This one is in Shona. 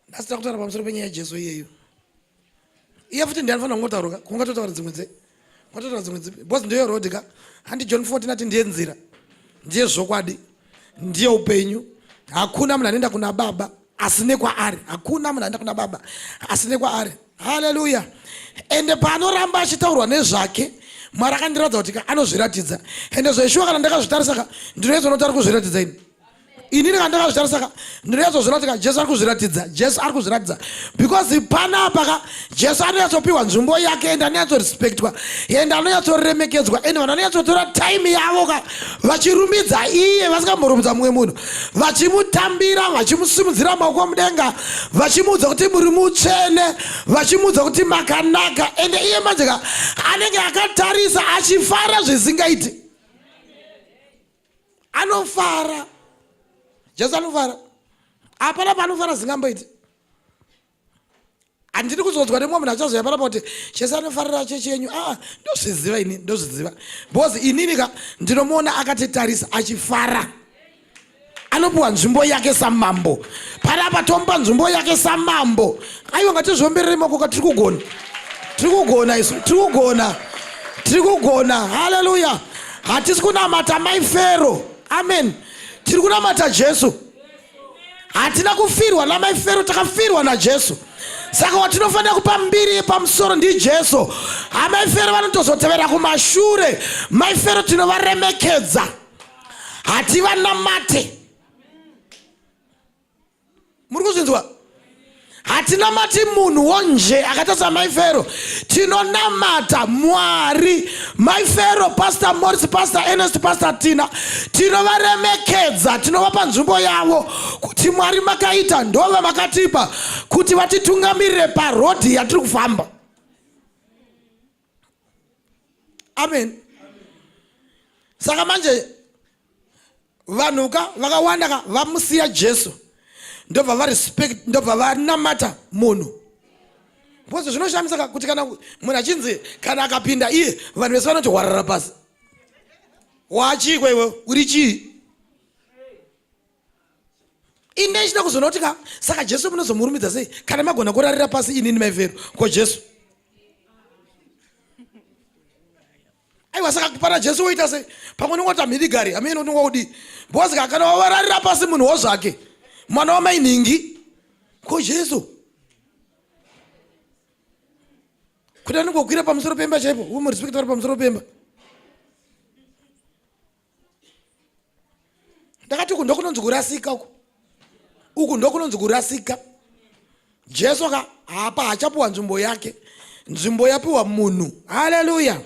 Ndasita kutaura pamusoro penyaya yaJesu iyeyo. Iye futi ndiye anofanira kungotaura kungatotaura dzimwe dze. Kwatotaura dzimwe dze. Boss ndiye road ka. Handi John 14 ati ndiye nzira. Ndiye zvokwadi. Ndiye upenyu. Hakuna munhu anoenda kuna Baba asine kwaari. Hakuna munhu anoenda kuna Baba asine kwaari. Hallelujah. Ende panoramba achitaurwa nezvake, Mwari akandiratidza kuti anozviratidza. Ende zvoishuwa kana ndakazvitarisa ka ndinoedza kuti ari kuzviratidza ini. Inini kana ndakazvitarisa ka ndinoedza kuzviratidza Jesu ari kuzviratidza. Jesu ari kuzviratidza. Because panapa ka Jesu anonyatsopiwa nzvimbo yake ende anonyatsorespectwa. Ende anonyatsoremekedzwa. Ende vanhu vanonyatsotora time yavo ka vachirumbidza iye vasingamborumbidza mumwe munhu. Vachimutambira, vachimusimudzira maoko mudenga, vachimuudza kuti muri mutsvene, vachimuudza kuti makanaka. Ende iye manje ka anenge akatarisa achifara zvisingaiti. Anofara. Jesu anofara. Hapana paanofara zvingamboiti. Handiri kuzodzwa nemumwe munhu achazoya panapa kuti Jesu anofarira chechi yenyu. Ndozviziva ini, ndozviziva. Because inini ka ndinomuona akatitarisa achifara. Anopiwa nzvimbo yake samambo. Panapa tomupa nzvimbo yake samambo. Aiwa ngatizvomberere maoko tiri kugona. Tiri kugona isu, tiri kugona. Tiri kugona. Hallelujah. Hatisi kunamata maifero. Amen. Tiri kunamata Jesu. Hatina kufirwa namaifero, takafirwa naJesu. Saka watinofanira kupa mbiri pamusoro ndi Jesu. Amaifero vanotozotevera kumashure. Maifero tinovaremekedza. Hativanamate. Muri kuzvinzwa? Hatinamati munhu wonje akatadza maifero. Tinonamata Mwari. Maifero, Pastor Morris, Pastor Ernest, Pastor Tina, tinovaremekedza, tinovapa nzvimbo yavo kuti Mwari makaita ndova makatipa kuti vatitungamirire parodhi yatiri kufamba. Amen. Saka manje vanhu ka vakawanda ka vamusiya Jesu. Ndobva varespect, ndobva vanamata munhu. Bose zvinoshamisa kuti kana munhu achinzi kana akapinda iye vanhu vese vanoti warara pasi. Wachikwe iwe uri chii? Ine chida kuzoona kuti ka saka Jesu munozomurumidza sei kana magona kurarira pasi inini maifero ko Jesu. Aiwa saka kupara Jesu woita sei? Pamwe nongoti amhirigari amene unongodi. Bose kana wararira pasi munhu wozvake. Mwana wamainingi ko Jesu. Kuti anongokwira pamusoro pemba chaipo, umurispekta vari pamusoro pemba. Ndakati uku ndokunonzi kurasika uku. Uku ndokunonzi kurasika. Jesu ka hapa hachapiwa nzvimbo yake. Nzvimbo yapiwa munhu. Hallelujah.